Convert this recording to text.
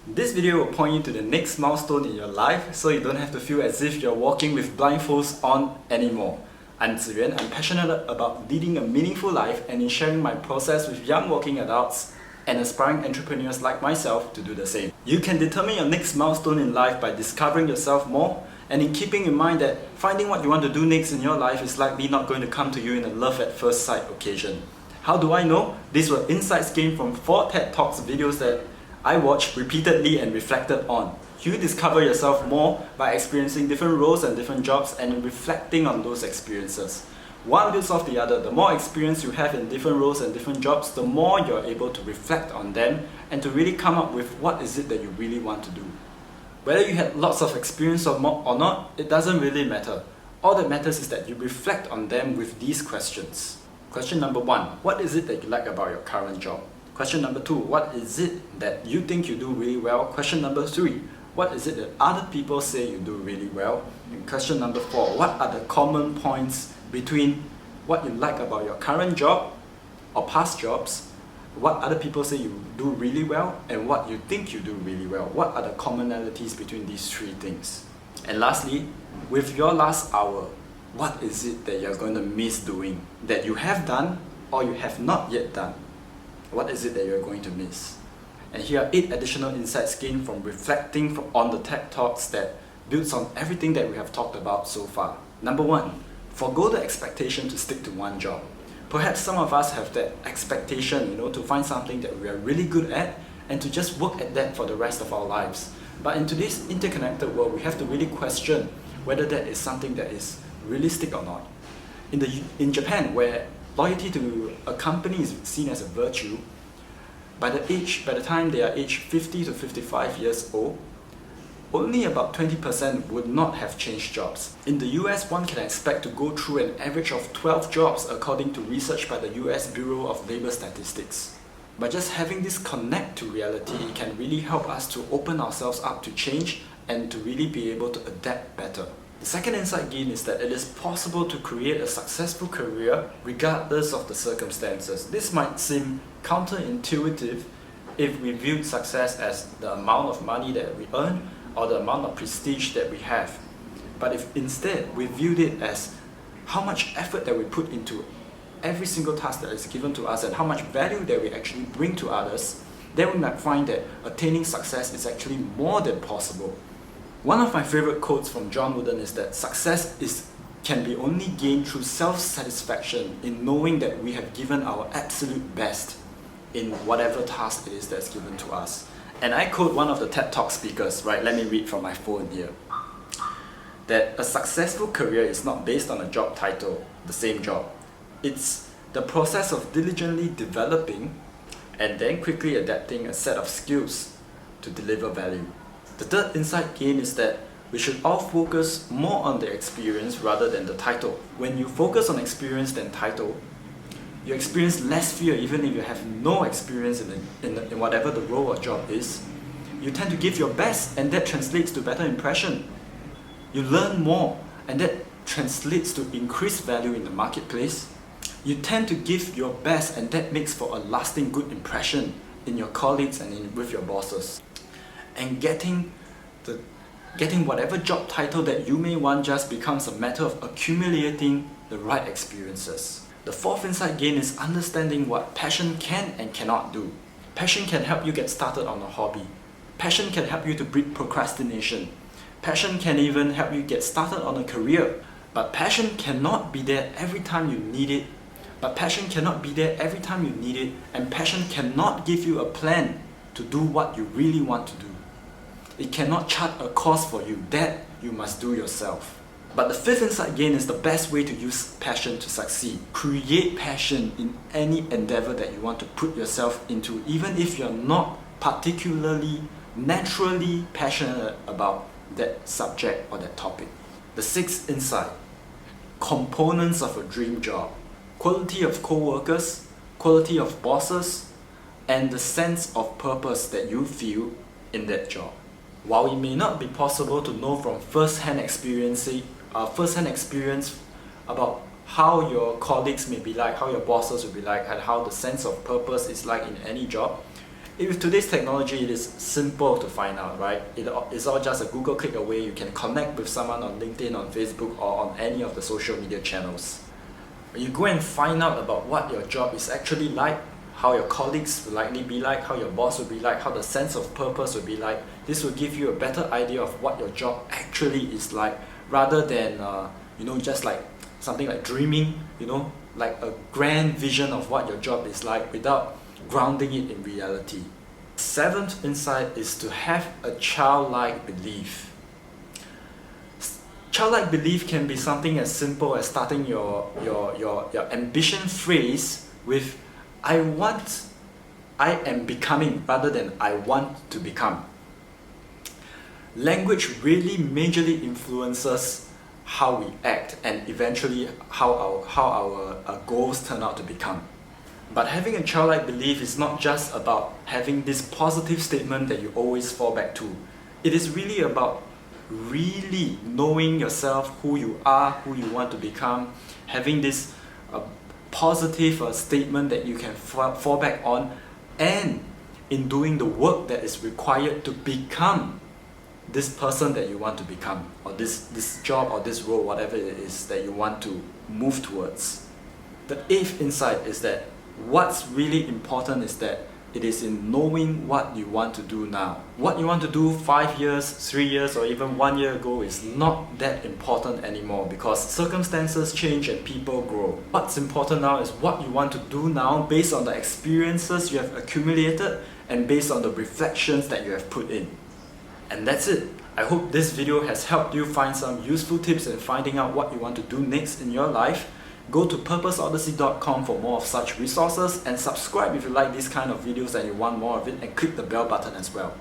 This video will point you to the next milestone in your life so you don't have to feel as if you're walking with blindfolds on anymore. I'm Ziyuan. I'm passionate about leading a meaningful life and in sharing my process with young working adults and aspiring entrepreneurs like myself to do the same. You can determine your next milestone in life by discovering yourself more and in keeping in mind that finding what you want to do next in your life is likely not going to come to you in a love at first sight occasion. How do I know? These were insights gained from 4 TED Talks videos that I watched repeatedly and reflected on. You discover yourself more by experiencing different roles and different jobs and reflecting on those experiences. One builds off the other. The more experience you have in different roles and different jobs, the more you're able to reflect on them and to really come up with what is it that you really want to do. Whether you had lots of experience or not, it doesn't really matter. All that matters is that you reflect on them with these questions. Question number 1. What is it that you like about your current job? Question number 2. What is it that you think you do really well? Question number 3. What is it that other people say you do really well? And question number 4. What are the common points between what you like about your current job or past jobs, what other people say you do really well, and what you think you do really well? What are the commonalities between these 3 things? And lastly, with your last hour, what is it that you're going to miss doing, that you have done or you have not yet done? What is it that you're going to miss? And here are 8 additional insights gained from reflecting on the TED Talks that builds on everything that we have talked about so far. Number 1, forgo the expectation to stick to one job. Perhaps some of us have that expectation, to find something that we are really good at and to just work at that for the rest of our lives. But in today's interconnected world, we have to really question whether that is something that is realistic or not. In Japan, where loyalty to a company is seen as a virtue, by the time they are aged 50 to 55 years old, only about 20% would not have changed jobs. In the US, one can expect to go through an average of 12 jobs according to research by the US Bureau of Labor Statistics. By just having this connect to reality, it can really help us to open ourselves up to change and to really be able to adapt better. The second insight gain is that it is possible to create a successful career regardless of the circumstances. This might seem counterintuitive if we viewed success as the amount of money that we earn or the amount of prestige that we have. But if instead we viewed it as how much effort that we put into every single task that is given to us and how much value that we actually bring to others, then we might find that attaining success is actually more than possible. One of my favorite quotes from John Wooden is that success can be only gained through self-satisfaction in knowing that we have given our absolute best in whatever task it is that's given to us. And I quote one of the TED Talk speakers, right? Let me read from my phone here. That a successful career is not based on a job title, the same job. It's the process of diligently developing and then quickly adapting a set of skills to deliver value. The third insight gain is that we should all focus more on the experience rather than the title. When you focus on experience than title, you experience less fear even if you have no experience in whatever the role or job is. You tend to give your best and that translates to better impression. You learn more and that translates to increased value in the marketplace. You tend to give your best and that makes for a lasting good impression in your colleagues and with your bosses. And getting whatever job title that you may want just becomes a matter of accumulating the right experiences. The fourth insight gain is understanding what passion can and cannot do. Passion can help you get started on a hobby. Passion can help you to beat procrastination. Passion can even help you get started on a career. But passion cannot be there every time you need it. And passion cannot give you a plan to do what you really want to do. It cannot chart a course for you. That you must do yourself. But the fifth insight gain is the best way to use passion to succeed. Create passion in any endeavor that you want to put yourself into, even if you're not particularly, naturally passionate about that subject or that topic. The sixth insight, components of a dream job. Quality of co-workers, quality of bosses, and the sense of purpose that you feel in that job. While it may not be possible to know from first-hand experience about how your colleagues may be like, how your bosses will be like, and how the sense of purpose is like in any job, With today's technology, it is simple to find out, right? It's all just a Google click away. You can connect with someone on LinkedIn, on Facebook, or on any of the social media channels. You go and find out about what your job is actually like, how your colleagues will likely be like, how your boss will be like, how the sense of purpose will be like. This will give you a better idea of what your job actually is like, rather than just like something like dreaming, like a grand vision of what your job is like without grounding it in reality. Seventh insight is to have a childlike belief. Childlike belief can be something as simple as starting your ambition phrase with I am becoming, rather than I want to become. Language really majorly influences how we act and eventually how our goals turn out to become. But having a childlike belief is not just about having this positive statement that you always fall back to. It is really about really knowing yourself, who you are, who you want to become, having this positive statement that you can fall back on, and in doing the work that is required to become this person that you want to become, or this job or this role, whatever it is that you want to move towards. The eighth insight is that what's really important is that it is in knowing what you want to do now. What you want to do 5 years, 3 years, or even 1 year ago is not that important anymore, because circumstances change and people grow. What's important now is what you want to do now based on the experiences you have accumulated and based on the reflections that you have put in. And that's it. I hope this video has helped you find some useful tips in finding out what you want to do next in your life. Go to purposeodyssey.com for more of such resources, and subscribe if you like these kind of videos and you want more of it, and click the bell button as well.